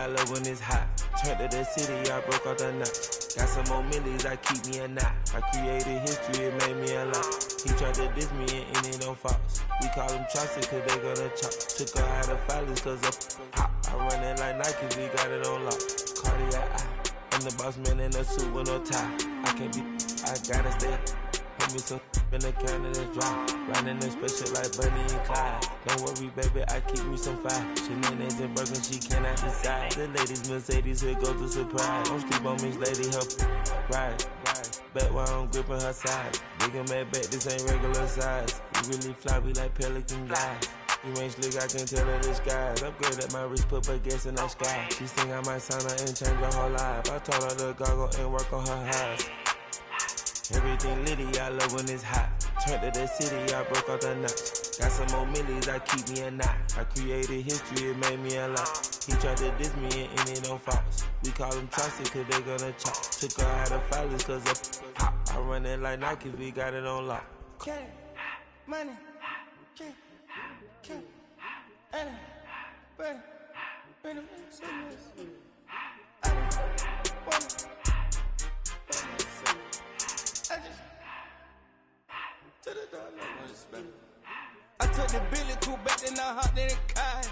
I love when it's hot. Turned to the city, I broke out the knot. Got some more millies, I keep me a knot. I created history, it made me a lot. He tried to diss me and it on Fox. We call them Chaucer cause they gonna chop. Took her out of filings cause of hot. I run it like Nike, we got it on lock. Cardiac eye. I'm the boss man in a suit with no tie. I can't be, I gotta stay. Put me some in the can of the dry. Riding in special like Bunny and Clyde. Don't worry, baby, I keep me some fire. Shenanigans and Birkin, she cannot decide. The ladies Mercedes, here go to surprise. Don't sleep on me, lady, help ride. Back while I'm gripping her side. Big and mad back, this ain't regular size. We really fly, we like pelican guys. You ain't slick, I can tell her the skies. Upgrade at my wrist, put gas in the sky. She think I might sign her and change her whole life. I told her to goggle and work on her highs. Everything litty, I love when it's hot. Turned to the city, I broke out the knot. Got some more millies, I keep me a knot. I created history, it made me a lot. He tried to diss me and it on Fox. We call them Chaucer cause they gonna chop. Took her out of filings cause of hot. I run it like Nike, we got it on lock. Money, money, I took the Billy cool back and I hopped in the car.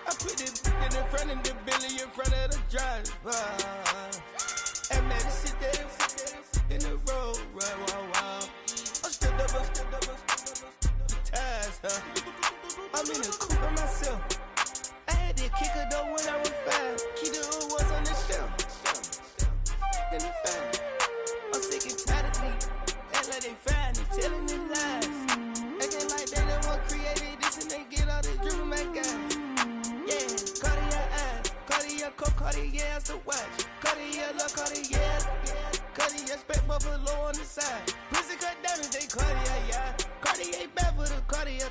I put the in front of the Billy in front of the driver. And man, sit there in the road, right, wow. I stood up, the tires, huh? I'm in the coupe by myself. I had that kicker though when I was 5. Key the hood was on the shelf. In the fan. I'm sick and tired of me. Act like they fine and telling them lies. Acting like they the one created this and they get all this driven my guys. Yeah, Cartier eyes, Cartier coat, Cartier as the watch. Cartier love, Cartier, Cartier spec buffalo on the side. Pussy cut diamonds, they Cartier, yeah. Cartier bad for the Cartier.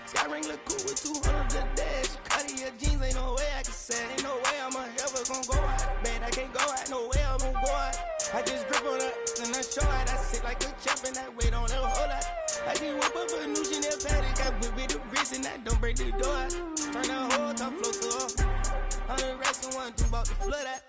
Sky ring look cool with 200 the dash. Cartier jeans, ain't no way I can say. Ain't no way I'm ever gonna go out. Man, I can't go out, no way I'm gonna go out. I just grip on her and I show out. I sit like a champ and I wait on her whole lot. I just whip up a new Chanel paddock. I whip with the wrist and I don't break the door out. Turn that whole top float to her. 100 racks and 1 2 about to flood out.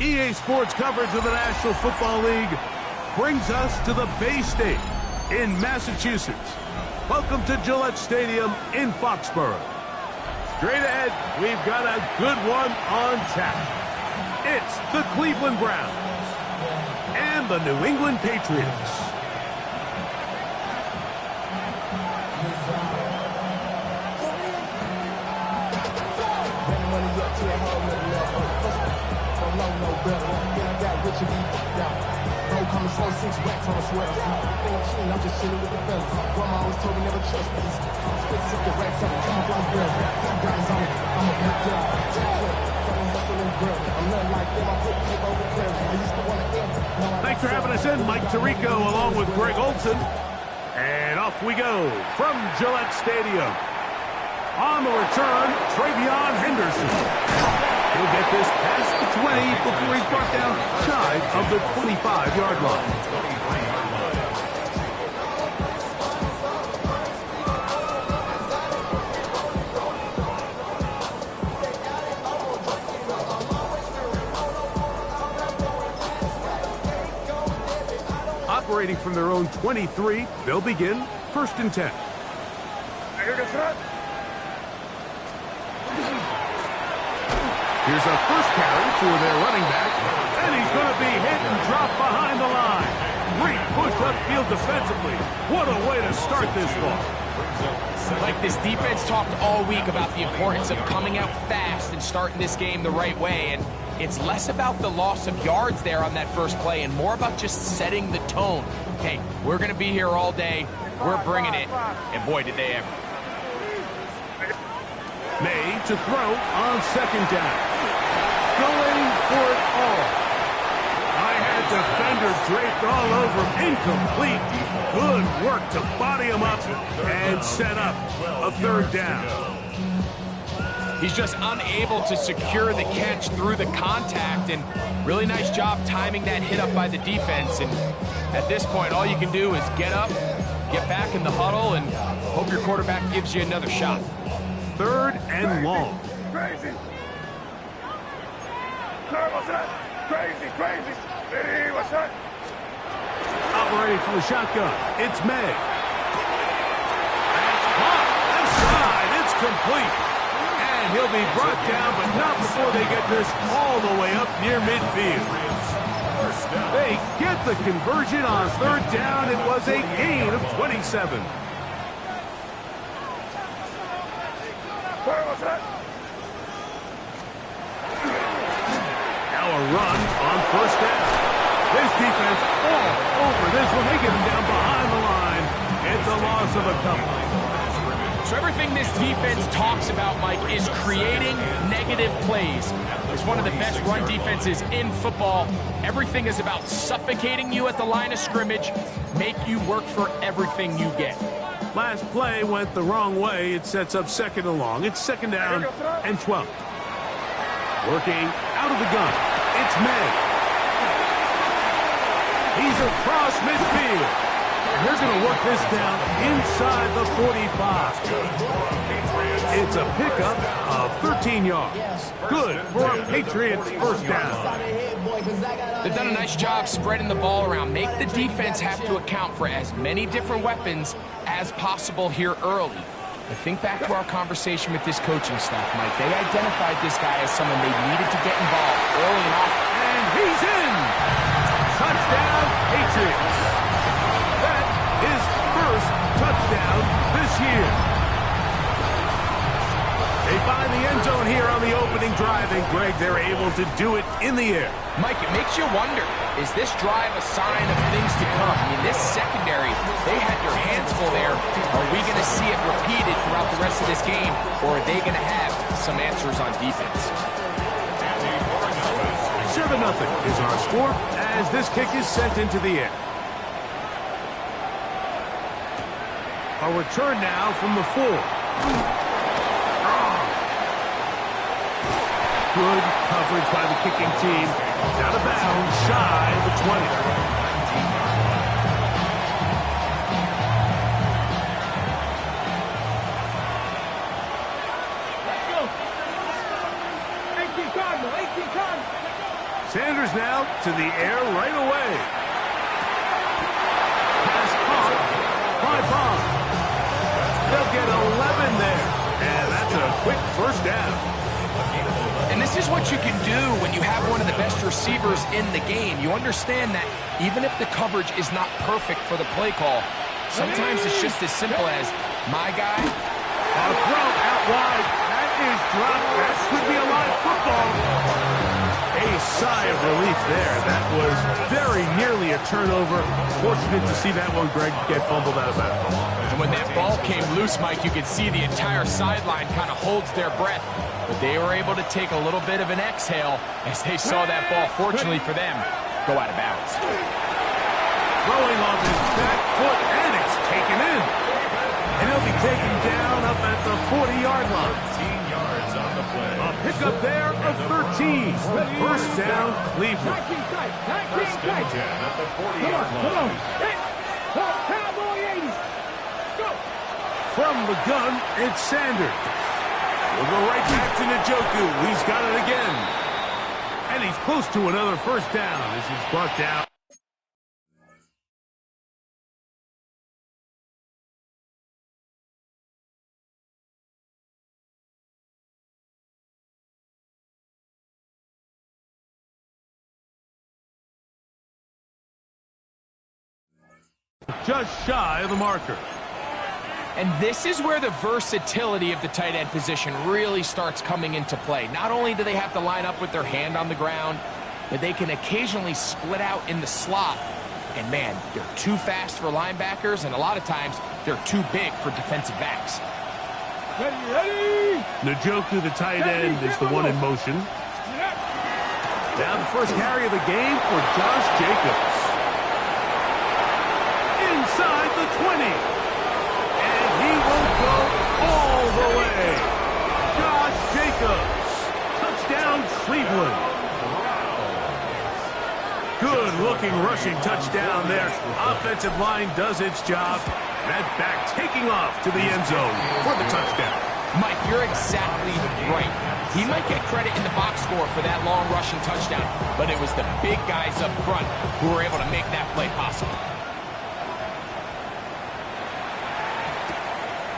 EA Sports coverage of the National Football League brings us to the Bay State in Massachusetts. Welcome to Gillette Stadium in Foxborough. Straight ahead, we've got a good one on tap. It's the Cleveland Browns and the New England Patriots. Coming 4-6 racks on a sweater. Think I'm chilling, I'm just chilling with the fellas. Grandma always told me never trust these. Split 60 racks on it, come from girls. Diamonds on it, I'm a big girl. Fucking hustling girl. I'm nothing like them, I put paper over curves. I used to want to end. Thanks for having us in, Mike Tirico, along with Greg Olson. And off we go from Gillette Stadium. On the return, Travion Henderson. He'll get this past the 20 before he's brought down shy of the 25-yard line. Operating from their own 23, they'll begin 1st and 10. Here to throw. Here's a first carry for their running back, and he's going to be hit and dropped behind the line. Great push upfield defensively. What a way to start this ball. Like this defense talked all week about the importance of coming out fast and starting this game the right way, and it's less about the loss of yards there on that first play and more about just setting the tone. Hey, we're going to be here all day. We're bringing it, and boy, did they ever. May to throw on 2nd down. Going for it all. I had defender draped all over him. Incomplete. Good work to body him up and set up a 3rd down. He's just unable to secure the catch through the contact, and really nice job timing that hit up by the defense. And at this point, all you can do is get up, get back in the huddle, and hope your quarterback gives you another shot. 3rd and long. Crazy. Carl, what's that? Crazy, crazy. Hey, what's that? Operating from the shotgun, it's May. That's caught. Left side, it's complete. And he'll be brought down, but not before they get this all the way up near midfield. They get the conversion on 3rd down. It was a gain of 27. Carl, what's that? Now a run on 1st down. This defense all over this one. They get him down behind the line. It's a loss of a couple. So everything this defense talks about, Mike, is creating negative plays. It's one of the best run defenses in football. Everything is about suffocating you at the line of scrimmage, make you work for everything you get. Last play went the wrong way. It sets up 2nd and long. It's 2nd down and 12. Working out of the gun. It's May. He's across midfield. And they're going to work this down inside the 45. It's a pickup of 13 yards. Good for a Patriots 1st down. They've done a nice job spreading the ball around. Make the defense have to account for as many different weapons as possible here early. But think back to our conversation with this coaching staff, Mike. They identified this guy as someone they needed to get involved early and often. And he's in! Touchdown, Patriots. That is 1st touchdown this year. They find the end zone here on the opening drive, and Greg, they're able to do it in the air. Mike, it makes you wonder, is this drive a sign of things to come? I mean, this secondary, they had their hands full there. Are we going to see it repeated throughout the rest of this game, or are they going to have some answers on defense? 7-0 is our score as this kick is sent into the air. A return now from the 4. Good coverage by the kicking team. It's out of bounds, shy of the 20. Let's go. 18 Cardinal, 18 Cardinal. Sanders now to the air right away. Pass caught by Bond. They'll get 11 there. And that's a quick 1st down. And this is what you can do when you have one of the best receivers in the game. You understand that even if the coverage is not perfect for the play call, sometimes it's just as simple as, my guy. A throw out wide. That is dropped. That could be a live football. A sigh of relief there. That was very nearly a turnover. Fortunate to see that one, Greg, get fumbled out of bounds. And when that ball came loose, Mike, you could see the entire sideline kind of holds their breath. But they were able to take a little bit of an exhale as they saw that ball, fortunately for them, go out of bounds. Throwing off his back foot, and it's taken in. And he'll be taken down up at the 40-yard line. 15 yards on the play. A pickup there of 13. 1st down, Cleveland. 19 tight, 19 First and tight. 10 at the 40-yard line. Come on. Cowboy 80. Go. From the gun, it's Sanders. We'll go right back to Njoku. He's got it again. And he's close to another 1st down as he's brought down. Just shy of the marker. And this is where the versatility of the tight end position really starts coming into play. Not only do they have to line up with their hand on the ground, but they can occasionally split out in the slot. And man, they're too fast for linebackers, and a lot of times they're too big for defensive backs. Ready. Njoku, the tight end, is the one in motion. Now the first carry of the game for Josh Jacobs. Inside the 20. And he will go all the way. Cleveland. Good-looking rushing touchdown there. Offensive line does its job. That back taking off to the end zone for the touchdown. Mike, you're exactly right. He might get credit in the box score for that long rushing touchdown, but it was the big guys up front who were able to make that play possible.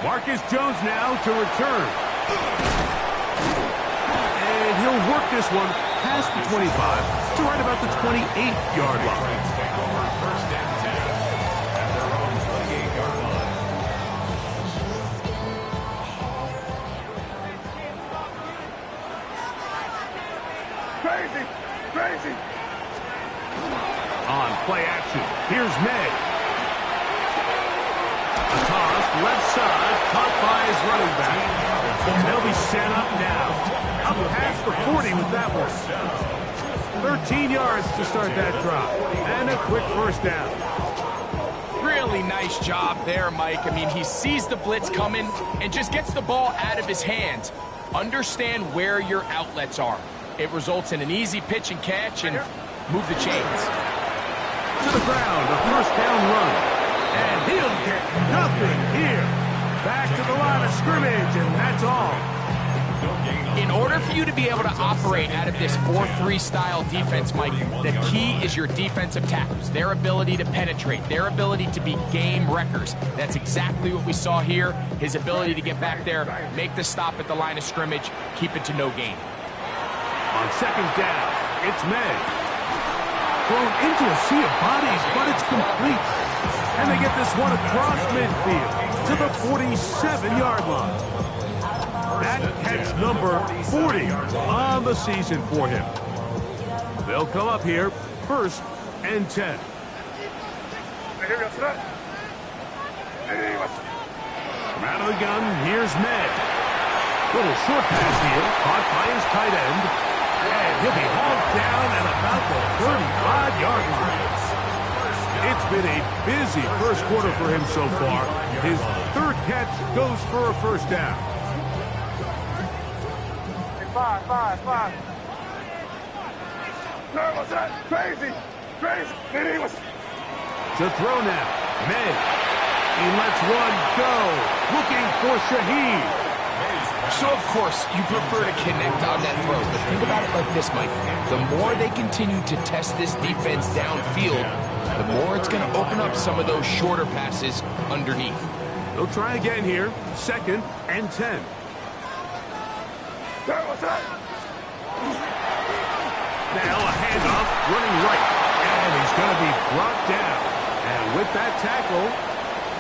Marcus Jones now to return. And he'll work this one past the 25 to right about the 28-yard line. First and 10 at their own 28-yard line. Crazy, crazy. On play action, here's May. A toss, left side, caught by his running back. They'll be set up now. Up past the 40 with that one. 13 yards to start that drive. And a quick first down. Really nice job there, Mike. I mean, he sees the blitz coming and just gets the ball out of his hands. Understand where your outlets are. It results in an easy pitch and catch and move the chains. To the ground, a first down run. And he'll get nothing here. Back to the line of scrimmage, and that's all. In order for you to be able to operate out of this 4-3 style defense, Mike, the key is your defensive tackles, their ability to penetrate, their ability to be game wreckers. That's exactly what we saw here. His ability to get back there, make the stop at the line of scrimmage, keep it to no gain. On second down, it's May. Thrown into a sea of bodies, but it's complete. And they get this one across midfield to the 47-yard line. That catch number 40 on the season for him. They'll come up here, first and 10. From out of the gun, here's May. Little short pass here, caught by his tight end. And he'll be hauled down at about the 35-yard line. It's been a busy first quarter for him so far. His third catch goes for a first down. Five. No, what's that? Crazy. To throw now, May. He lets one go. Looking for Shaheed. So, of course, you prefer to connect on that throw, but think about it like this, Mike. The more they continue to test this defense downfield, the more it's going to open up some of those shorter passes underneath. They'll try again here, second and 10. What's that? Now a handoff, running right, and he's going to be brought down. And with that tackle,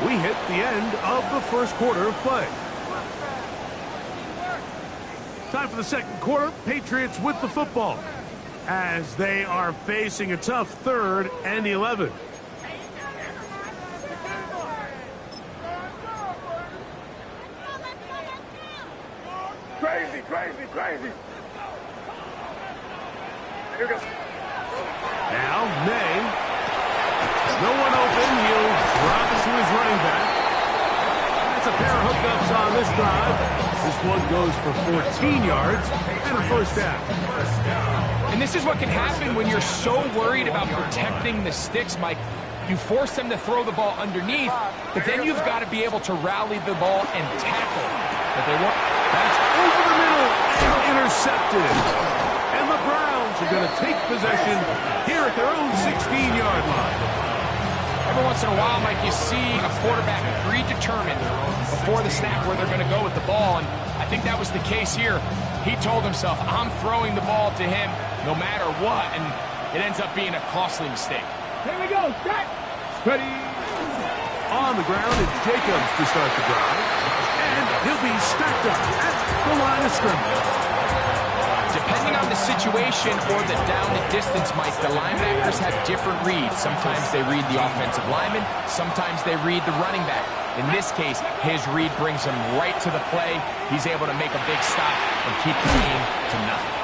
we hit the end of the first quarter of play. Time for the second quarter. Patriots with the football as they are facing a tough 3rd and 11. Crazy. Here goes. Now, May. No one open. He'll drop it to his running back. That's a pair of hookups on this drive. This one goes for 14 yards and a first down. And this is what can happen when you're so worried about protecting the sticks, Mike. You force them to throw the ball underneath, but then you've got to be able to rally the ball and tackle. But they won't. That's over the middle and intercepted. And the Browns are going to take possession here at their own 16-yard line. Every once in a while, Mike, you see a quarterback predetermined before the snap where they're going to go with the ball, and I think that was the case here. He told himself, I'm throwing the ball to him no matter what, and it ends up being a costly mistake. Here we go. Set. Ready. On the ground, it's Jacobs to start the drive. And he'll be stacked up at the line of scrimmage. Depending on the situation or the down and distance, Mike, the linebackers have different reads. Sometimes they read the offensive lineman. Sometimes they read the running back. In this case, his read brings him right to the play. He's able to make a big stop and keep the game to nothing.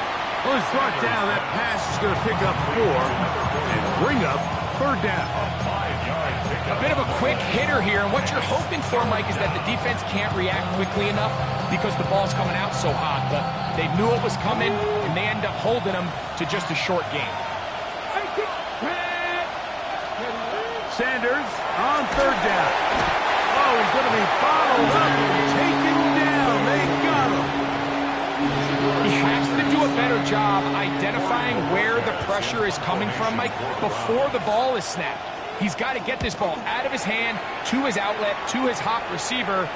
Well, he's brought down. That pass is going to pick up 4 and bring up 3rd down. A 5-yard pickup. A bit of a quick hitter here, and what you're hoping for, Mike, is that the defense can't react quickly enough because the ball's coming out so hot. But they knew it was coming, and they end up holding them to just a short game. Sanders on third down. Oh, he's going to be bottled up, taken down. They got him. He has to do a better job identifying where the pressure is coming from, Mike, before the ball is snapped. He's got to get this ball out of his hand, to his outlet, to his hot receiver.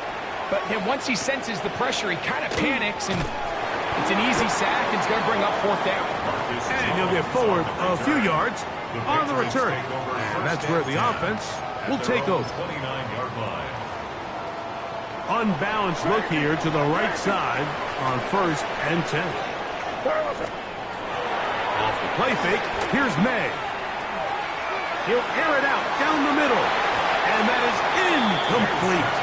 But then once he senses the pressure, he kind of panics, and it's an easy sack, and it's going to bring up fourth down. And he'll get forward a few yards on the return. And that's where the offense will take over. Unbalanced look here to the right side on 1st and 10. Off the play fake, here's May. He'll air it out down the middle. And that is incomplete.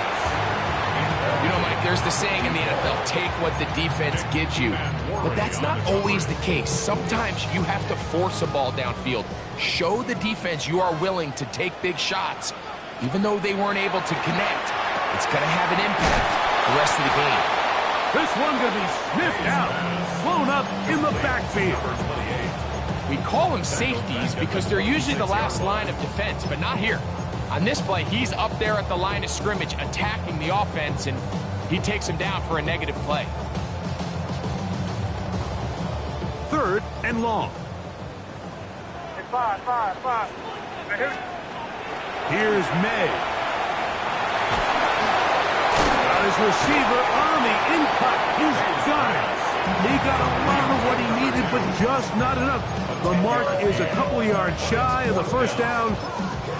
You know, Mike, there's the saying in the NFL, take what the defense gives you. But that's not always the case. Sometimes you have to force a ball downfield. Show the defense you are willing to take big shots, even though they weren't able to connect. It's going to have an impact the rest of the game. This one going to be sniffed out, blown up in the backfield. We call them safeties because they're usually the last line of defense, but not here. On this play, he's up there at the line of scrimmage attacking the offense, and he takes him down for a negative play. 3rd and long. Five. Here's May. Got his receiver on the in-cut. He's got it. He got a lot of what he needed, but just not enough. The mark is a couple of yards shy of the first down.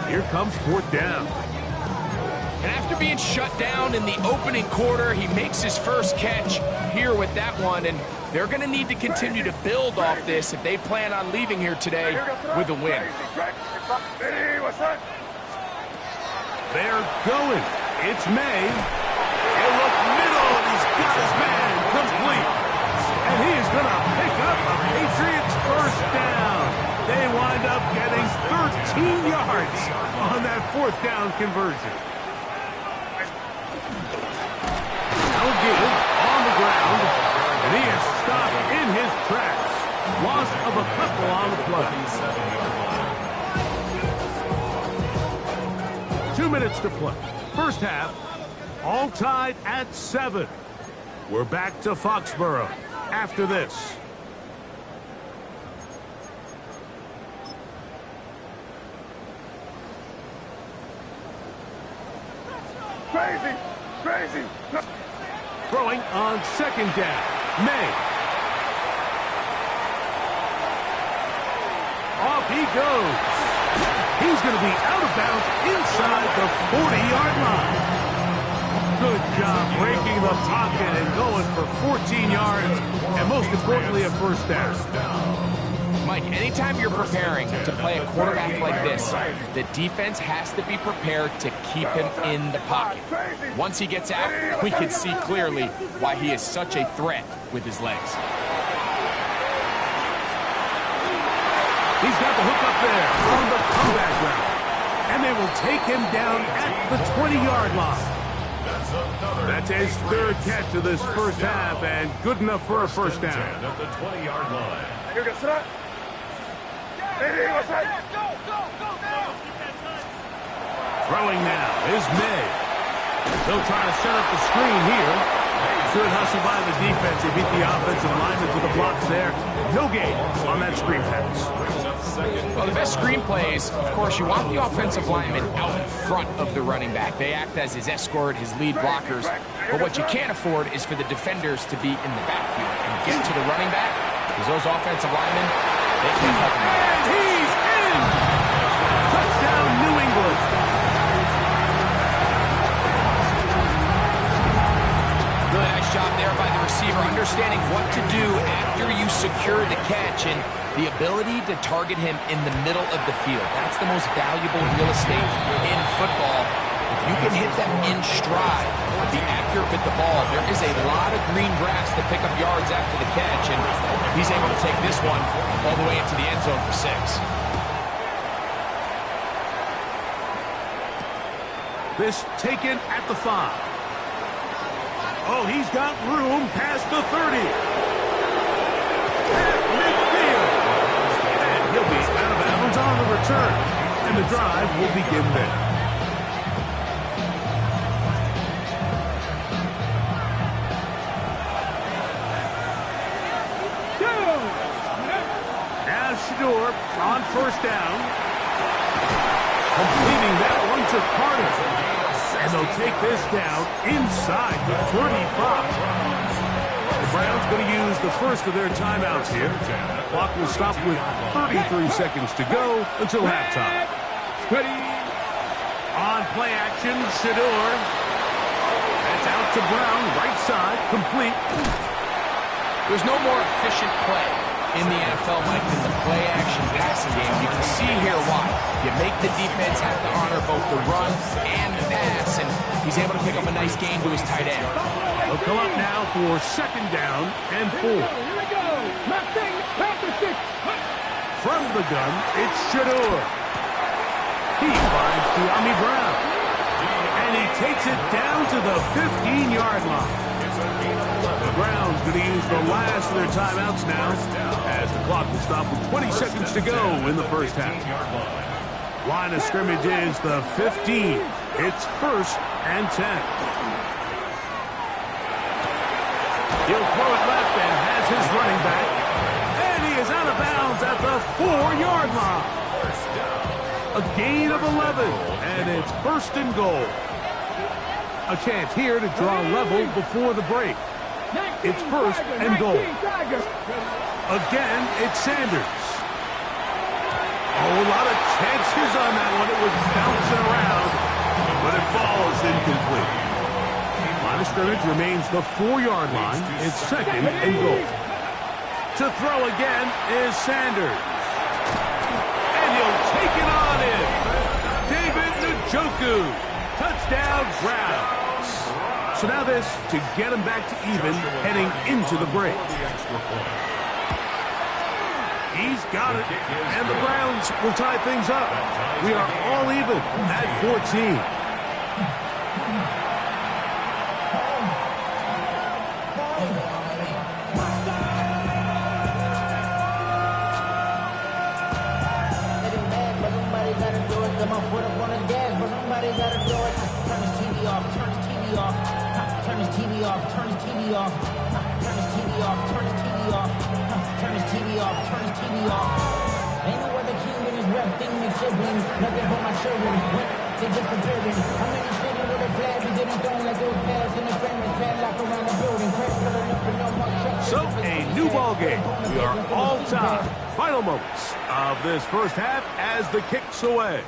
Here comes 4th down. And after being shut down in the opening quarter, he makes his first catch here with that one, and they're going to need to continue to build off this if they plan on leaving here today with a win. They're going. It's May. He'll look middle, and he's got his man complete. And he is going to pick up a Patriots first down. They wind up getting 13 yards on that 4th down conversion. No give on the ground, and he is stopped in his tracks. Loss of a couple on the play. 2 minutes to play. First half, all tied at 7. We're back to Foxborough after this. Crazy. Throwing on 2nd down. May. Off he goes. He's going to be out of bounds inside the 40-yard line. Good job breaking the pocket and going for 14 yards, and most importantly, a first down. Mike, anytime you're preparing to play a quarterback like this, the defense has to be prepared to keep him in the pocket. Once he gets out, we can see clearly why he is such a threat with his legs. He's got the hook up there on the comeback route, and they will take him down at the 20-yard line. That's his 3rd catch of this first half, and good enough for a first down. At the 20-yard line. Throwing now is May. They'll try to set up the screen here. Good hustle by the defense. They beat the offensive lineman to the blocks there. No gain on that screen pass. Well, the best screen plays, of course, you want the offensive lineman out in front of the running back. They act as his escort, his lead blockers. But what you can't afford is for the defenders to be in the backfield and get to the running back, because those offensive linemen, they can't help him. And he's in! Touchdown, New England. Really nice job there by the receiver, understanding what to do after you secure the catch and the ability to target him in the middle of the field. That's the most valuable real estate in football. If you can hit them in stride, be accurate with the ball, there is a lot of green grass to pick up yards after the catch, and he's able to take this one all the way into the end zone for 6. This taken at the 5. Oh, he's got room past the 30. At midfield. And he'll be out of bounds on the return. And the drive will begin there. Now Shador on first down. Completing that one to Carter. And they'll take this down inside the 35. The Browns going to use the first of their timeouts here. The clock will stop with 33 seconds to go until halftime. On play action, Shador. That's out to Brown, right side, complete. There's no more efficient play in the NFL, Mike, than the play-action passing game. You can see here why. You make the defense have to honor both the run and the pass, and he's able to pick up a nice gain to his tight end. They'll come up now for second down and 4. From the gun, it's Shador. He finds De'Ami Brown. And he takes it down to the 15-yard line. The Browns going to use the last of their timeouts now as the clock will stop with 20 seconds to go in the first half. Line of scrimmage is the 15. It's 1st and 10. He'll throw it left and has his running back. And he is out of bounds at the 4-yard line. A gain of 11, and it's 1st and goal. A chance here to draw level before the break. It's 1st and goal. Again, it's Sanders. Oh, a lot of chances on that one. It was bouncing around, but it falls incomplete. Line of scrimmage remains the 4-yard line. It's 2nd and goal. To throw again is Sanders. And he'll take it on in. David Njoku. Touchdown, Browns. So now this to get him back to even heading into the break. He's got it, and the Browns will tie things up. We are all even at 14. Nothing but my children. They just observing. I'm in the city with a flag. We getting thrown like those pads in the family padlock around the building. So, a new ball game. We are all tied. Final moments of this first half as the kick's away.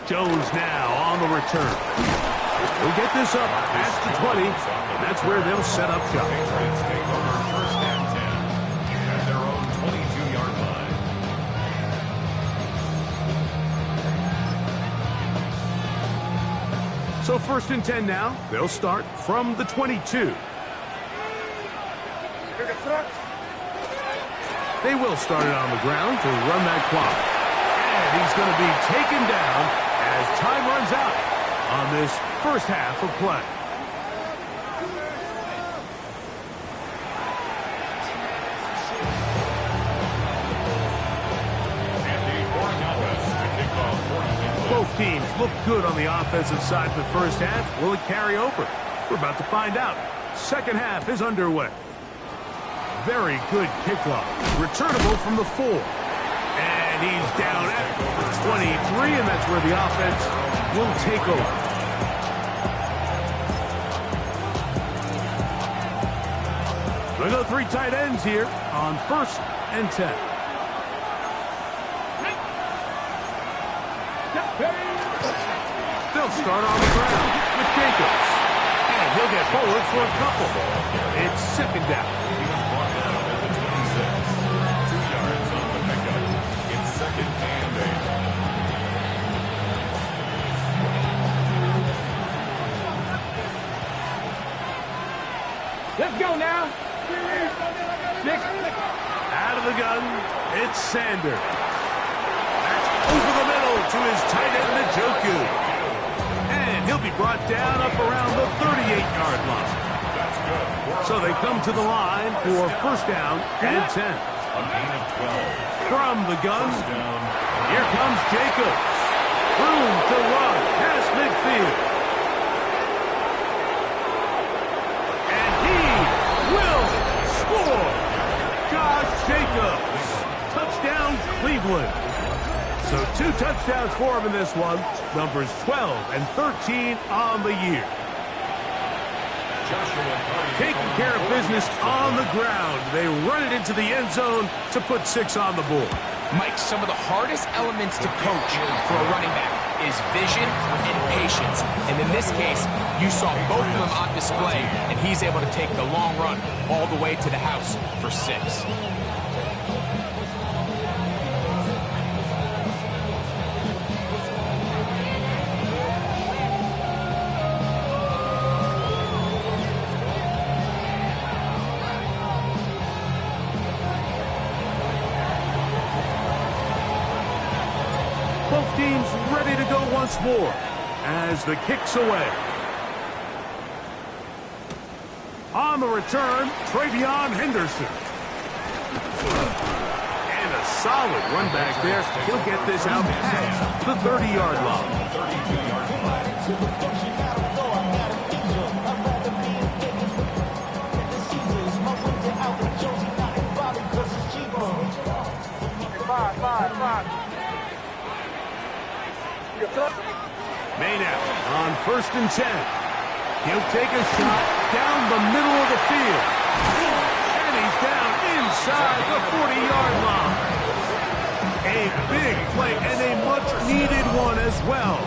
Jones now on the return. We'll get this up past the 20, and that's where they'll set up shop. Patriots take over 1st and 10 at their own 22-yard line. So 1st and 10 now. They'll start from the 22. They will start it on the ground to run that clock. And he's going to be taken down as time runs out on this first half of play. Both teams look good on the offensive side of the first half. Will it carry over? We're about to find out. Second half is underway. Very good kickoff. Returnable from the 4. And he's down at the 23, and that's where the offense will take over. We'll go 3 tight ends here on 1st and 10. They'll start on the ground with Jacobs. And he'll get forward for a couple. It's 2nd down. He was brought down at the 26. 2 yards on the pickup. It's 2nd and 8. Let's go now. Out of the gun, it's Sanders. That's over the middle to his tight end, Njoku. And And he'll be brought down up around the 38-yard line. So they come to the line for first down and 10. From the gun, here comes Jacobs. Room to run past midfield. And he will score. Josh Jacobs. Touchdown, Cleveland. So 2 touchdowns for him in this one. Numbers 12 and 13 on the year. Taking care of business on the ground. They run it into the end zone to put 6 on the board. Mike, some of the hardest elements to coach for a running back is vision and patience. And in this case, you saw both of them on display, and he's able to take the long run all the way to the house for 6. Both teams ready to go once more as the kick's away. On the return, Travion Henderson. And a solid run back there. He'll get this out past the 30-yard line. Maynard on first and 10. He'll take a shot down the middle of the field. And he's down inside the 40-yard line. A big play and a much-needed one as well.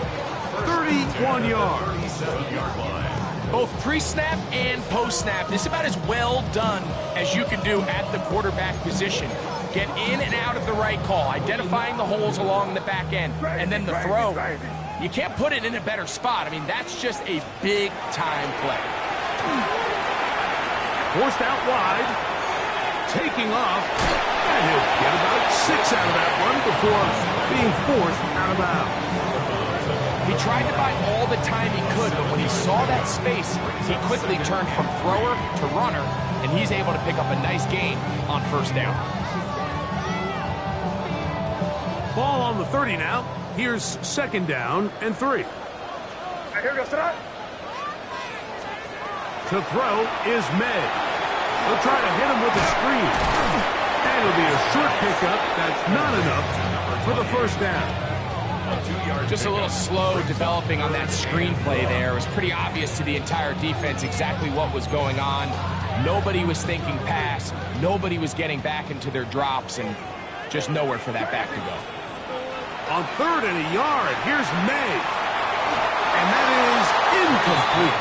31 yards. Both pre-snap and post-snap, this is about as well done as you can do at the quarterback position. Get in and out of the right call, identifying the holes along the back end, and then the throw. You can't put it in a better spot. I mean, that's just a big-time play. Forced out wide, taking off, and he'll get about 6 out of that one before being forced out of bounds. He tried to buy all the time he could, but when he saw that space, he quickly turned from thrower to runner, and he's able to pick up a nice gain on first down. Ball on the 30 now. Here's second down and 3. To throw is May. They'll try to hit him with a screen. And it'll be a short pickup. That's not enough for the first down. Just a little slow developing on that screenplay there. It was pretty obvious to the entire defense exactly what was going on. Nobody was thinking pass. Nobody was getting back into their drops, and just nowhere for that back to go. On 3rd and a yard, here's May. And that is incomplete.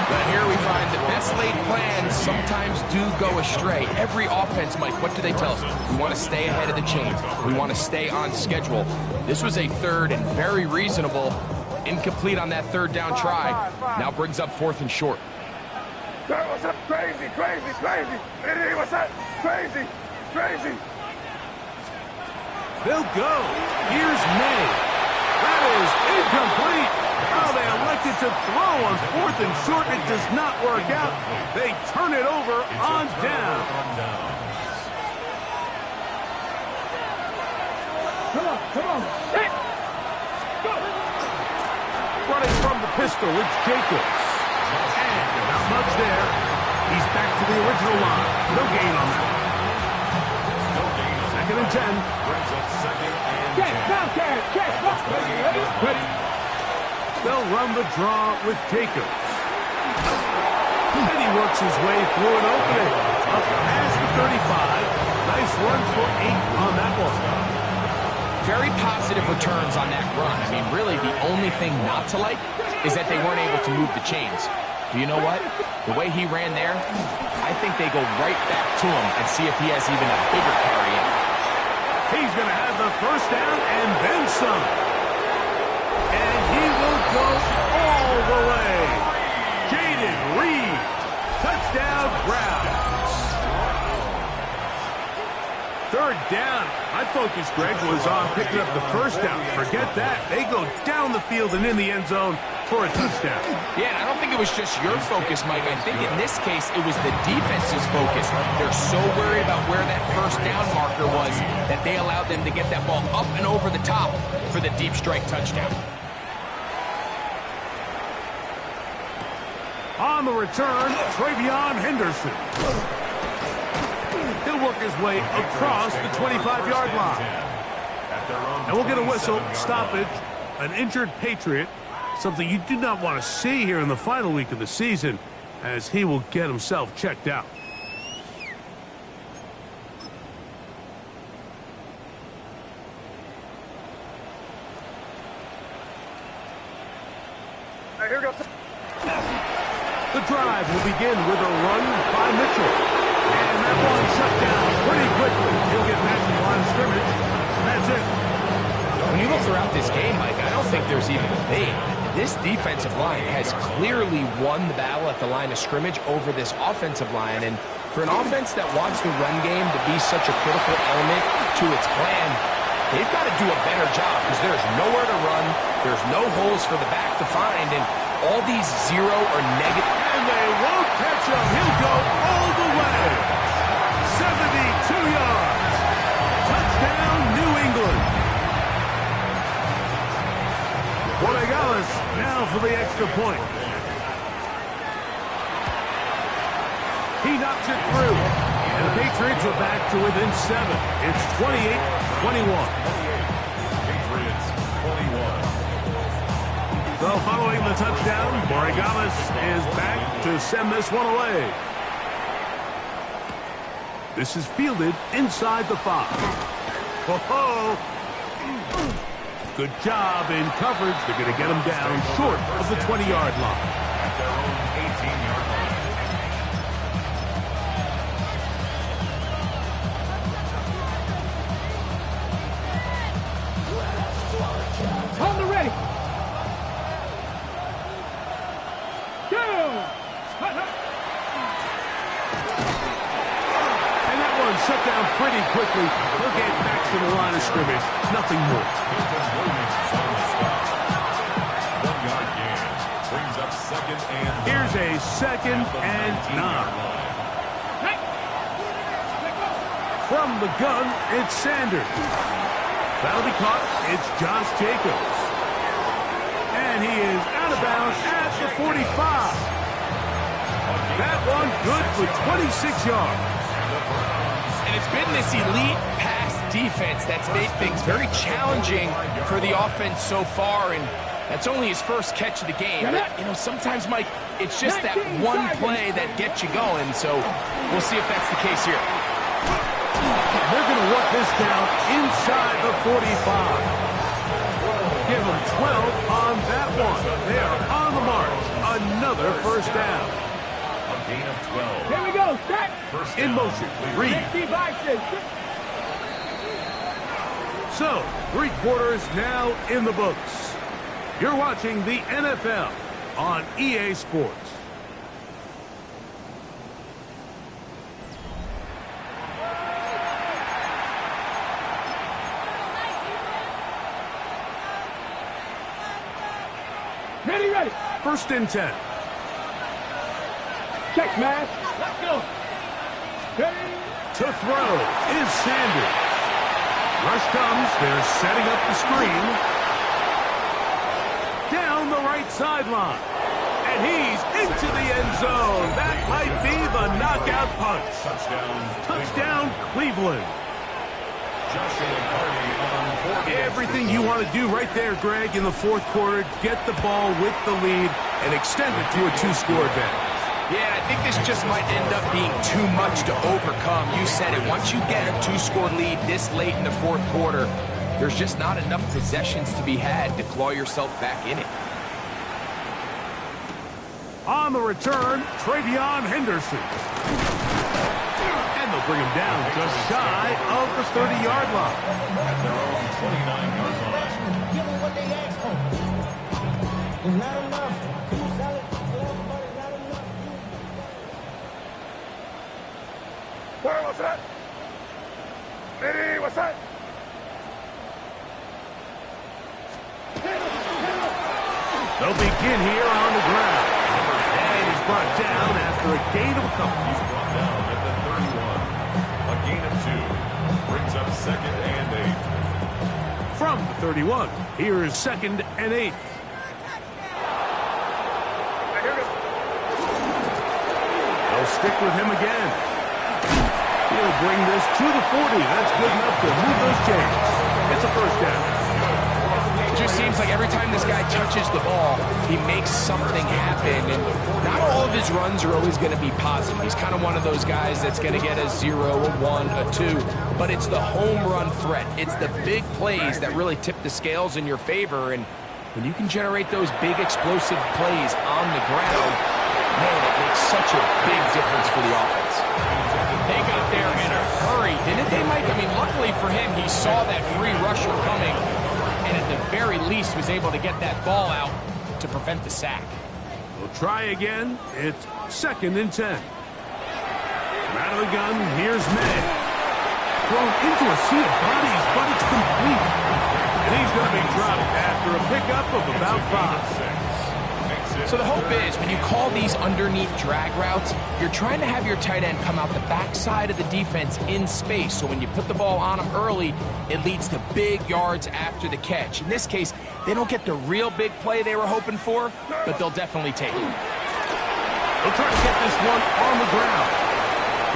But here we find the best laid plans sometimes do go astray. Every offense, Mike, what do they tell us? We want to stay ahead of the chains. We want to stay on schedule. This was a 3rd and very reasonable. Incomplete on that 3rd down try. Now brings up 4th and short. What's up? Crazy, crazy, crazy. What's up? Crazy, crazy. They'll go. Here's May. That is incomplete. Oh, they elected to throw on 4th and short. It does not work out. They turn it over on down. Come on. Hey. Go. Running from the pistol, it's Jacobs. And not much there. He's back to the original line. No gain on that. 2nd and 10. Ready. They'll run the draw with Jacobs. And he works his way through an opening. Up past the 35. Nice run for 8 on that one. Very positive returns on that run. I mean, really, the only thing not to like is that they weren't able to move the chains. Do you know what? The way he ran there, I think they go right back to him and see if he has even a bigger carry in. He's going to have the first down and then some. And he will go all the way. Jaden Reed, touchdown Browns. 3rd down. My focus, Greg, was on picking up the first down. Forget that. They go down the field and in the end zone for a touchdown. Yeah, and I don't think it was just your focus, Mike. I think in this case, it was the defense's focus. They're so worried about where that first down marker was that they allowed them to get that ball up and over the top for the deep strike touchdown. On the return, Travion Henderson. He'll work his way across the 25-yard line. And we'll get a whistle, stoppage, an injured Patriot, something you do not want to see here in the final week of the season, as he will get himself checked out. Hey, here goes. The drive will begin with a run by Mitchell. And that one shut down pretty quickly. He'll get back to the line of scrimmage. And that's it. When you look throughout this game, Mike, I don't think there's even a debate. This defensive line has clearly won the battle at the line of scrimmage over this offensive line. And for an offense that wants the run game to be such a critical element to its plan, they've got to do a better job because there's nowhere to run. There's no holes for the back to find. And all these zero or negative... And they won't catch him. He'll go all the way. 72 yards. Touchdown, New England. Borregales now for the extra point. He knocks it through. And the Patriots are back to within 7. It's 28-21. Patriots 21. So following the touchdown, Borregales is back to send this one away. This is fielded inside the 5. Ho-ho! Good job in coverage. They're going to get him down short of the 20-yard line. At their own 18-yard line. Hold the ready. And that one shut down pretty quickly. He'll get back to the line of scrimmage. Nothing more. Hilton Williams is on the spot. 1-yard gain. Brings up 2nd and 9. Here's a 2nd and 9. From the gun, it's Sanders. That'll be caught. It's Josh Jacobs. And he is out of bounds at the 45. That one good for 26 yards. And it's been this elite pass defense that's made things very challenging for the offense so far, and that's only his first catch of the game. But, you know, sometimes, Mike, it's just that one play that gets you going, so we'll see if that's the case here. They're going to work this down inside the 45. Give them 12 on that one. They are on the march. Another first down. A gain of 12. Here we go. Set. First In down. motion. Reed. So, 3 quarters now in the books. You're watching the NFL on EA Sports. Ready. 1st and 10. Check, man. Let's go. Ready. To throw is Sanders. Rush comes. They're setting up the screen. Down the right sideline. And he's into the end zone. That might be the knockout punch. Touchdown, Cleveland. Joshua Carney on 4. Everything you want to do right there, Greg, in the 4th quarter. Get the ball with the lead and extend it to a 2-score advantage. Yeah, I think this just might end up being too much to overcome. You said it. Once you get a 2-score lead this late in the 4th quarter, there's just not enough possessions to be had to claw yourself back in it. On the return, Travion Henderson. And they'll bring him down just shy of the 30-yard line. At their own 29-yard line. Give them what they asked for. It's not enough. You sell it. Everybody's not enough. Where was that? Ready, what's that? They'll begin here on the ground. And he's brought down after a gain of a couple. He's brought down at the 31. A gain of 2 brings up 2nd and 8. From the 31, here is 2nd and 8. They'll stick with him again. He'll bring this to the 40. That's good enough to move those chains. It's a first down. It just seems like every time this guy touches the ball, he makes something happen. And not all of his runs are always going to be positive. He's kind of one of those guys that's going to get a 0, a 1, a 2. But it's the home run threat. It's the big plays that really tip the scales in your favor. And when you can generate those big explosive plays on the ground, man, it makes such a big difference for the offense. They got there in a hurry, didn't they, Mike? I mean, luckily for him, he saw that free rusher coming, and at the very least was able to get that ball out to prevent the sack. We'll try again. It's 2nd and 10. Out of the gun, here's May. Thrown into a sea of bodies, but it's complete. And he's going to be dropped after a pickup of about 5. So the hope is, when you call these underneath drag routes, you're trying to have your tight end come out the backside of the defense in space. So when you put the ball on them early, it leads to big yards after the catch. In this case, they don't get the real big play they were hoping for, but they'll definitely take it. They'll try to get this one on the ground.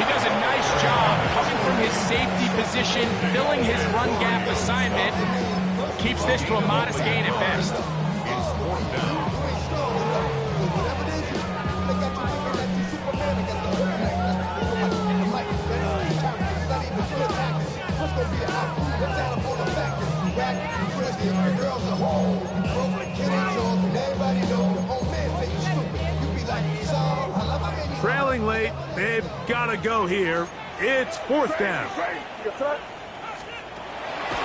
He does a nice job coming from his safety position, filling his run gap assignment. Keeps this to a modest gain at best. It's 4th down. Trailing late, they've got to go here. It's 4th down.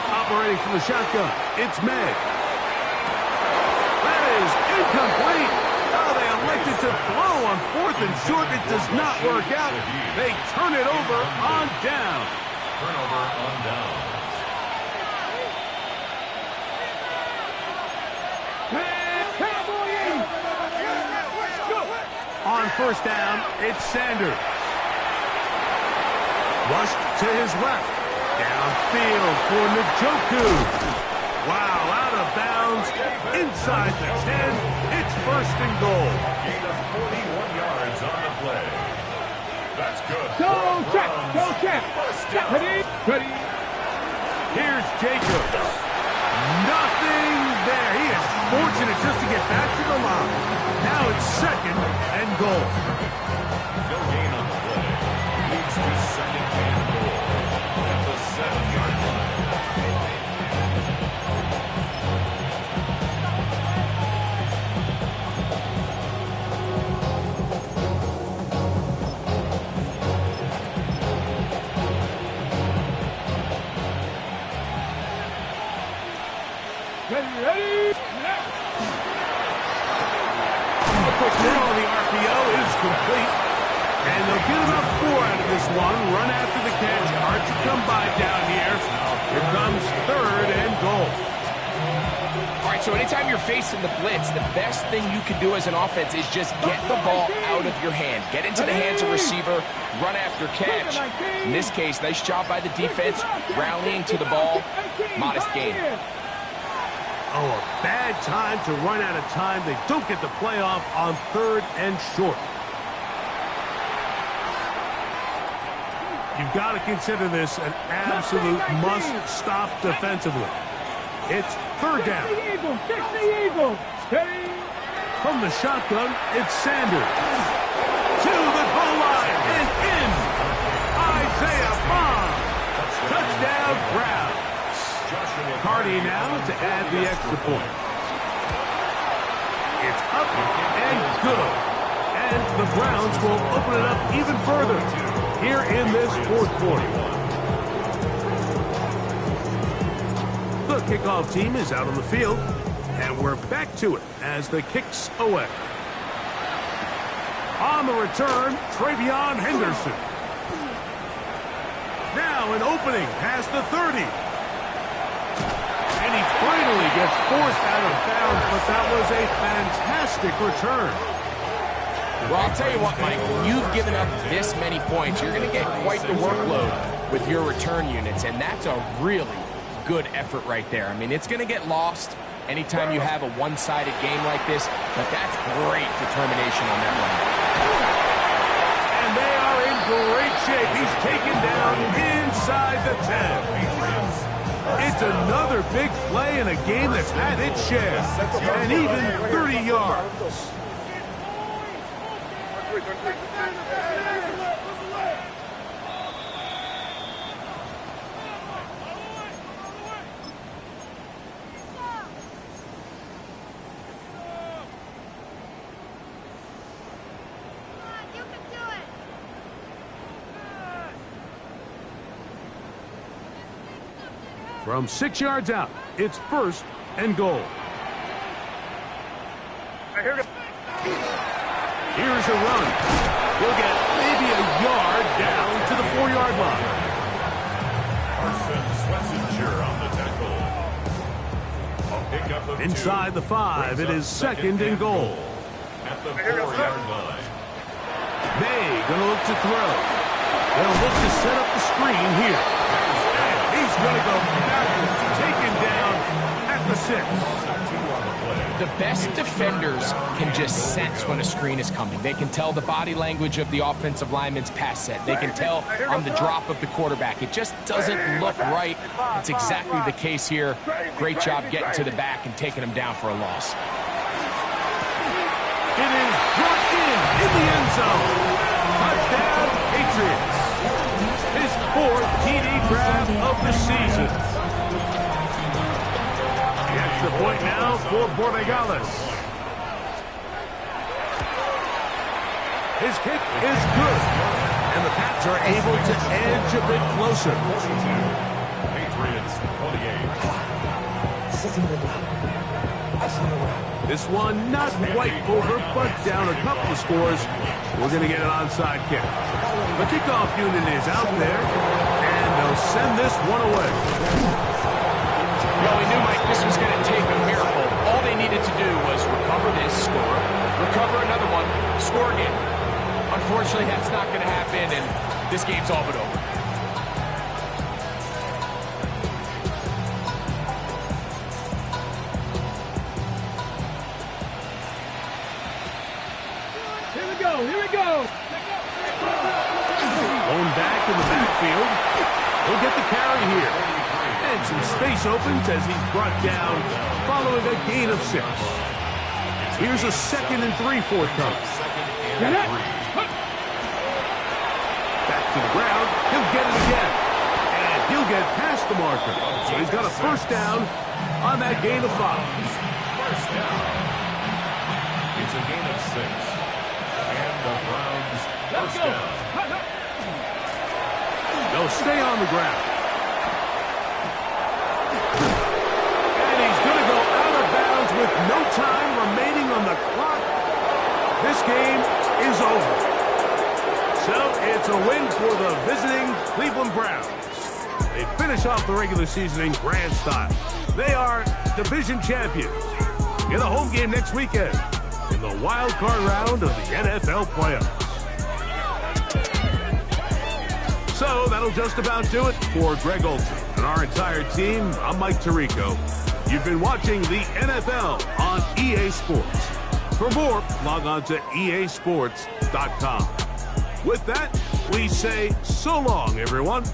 Operating from the shotgun, it's May. That is incomplete. Oh, they elected to throw on 4th and short. It does not work out. They turn it over on down. Turnover on down. On 1st down, it's Sanders. Rushed to his left. Downfield for Njoku. Wow, out of bounds. Inside the 10. It's 1st and goal. Gain of 41 yards on the play. That's good. Go check. Ready. Here's Jacobs. Nothing there. He is fortunate just to get back to the line. Now it's 2nd and goal. No gain on the play. Leads to 2nd and goal at the 7-yard line. Ready. Quick throw on the RPO is complete. And they'll get about 4 out of this one. Run after the catch. Hard to come by down here. Here comes 3rd and goal. All right, so anytime you're facing the blitz, the best thing you can do as an offense is just get the ball out of your hand. Get into the hands of receiver, run after catch. In this case, nice job by the defense, rallying to the ball. Modest gain. Oh, a bad time to run out of time. They don't get the playoff on 3rd and short. You've got to consider this an absolute must-stop defensively. It's 3rd down. From the shotgun, it's Sanders. To the goal line and in. Isaiah Bond. Touchdown, Brown. Cardi now to add the extra point. It's up and good. And the Browns will open it up even further here in this 4th quarter. The kickoff team is out on the field, and we're back to it as the kick's away. On the return, Travion Henderson. Now an opening past the 30. And he finally gets forced out of bounds, but that was a fantastic return. Well, I'll tell you what, Mike, when you've given up this many points, you're going to get quite the workload with your return units, and that's a really good effort right there. I mean, it's going to get lost anytime you have a one-sided game like this, but that's great determination on that one. And they are in great shape. He's taken down inside the 10. It's another big play in a game that's had its share, and even 30 yards. From 6 yards out, it's 1st and goal. Here's a run. He'll get maybe a yard down to the 4-yard line. Inside the 5, it is 2nd and goal. At the 4-yard line. They gonna look to throw. They'll look to set up the screen here. And he's gonna go backwards, taken down at the 6. The best defenders can just sense when a screen is coming. They can tell the body language of the offensive lineman's pass set. They can tell on the drop of the quarterback. It just doesn't look right. It's exactly the case here. Great job getting to the back and taking him down for a loss. It is brought in the end zone. Touchdown, Patriots. His 4th TD grab of the season. The point now for Borregales. His kick is good, and the Pats are able to edge a bit closer. Patriots 28. This one not quite over, but down a couple of scores. We're going to get an onside kick. The kickoff unit is out there, and they'll send this one away. Well, we knew, Mike, this was going to take a miracle. All they needed to do was recover this, score, recover another one, score again. Unfortunately, that's not going to happen, and this game's all but over. Here we go. Going back in the backfield. He'll get the carry here. And some space opens as he's brought down following a gain of 6. Here's a 2nd and 3 forthcoming. Back to the ground. He'll get it again. And he'll get past the marker. So he's got a 1st down on that gain of 5. 1st down. It's a gain of 6. And the Browns 1st down. They'll stay on the ground. With no time remaining on the clock, this game is over. So it's a win for the visiting Cleveland Browns. They finish off the regular season in grand style. They are division champions. Get a home game next weekend in the wild card round of the NFL playoffs. So that'll just about do it for Greg Olson and our entire team. I'm Mike Tirico. You've been watching the NFL on EA Sports. For more, log on to easports.com. With that, we say so long, everyone.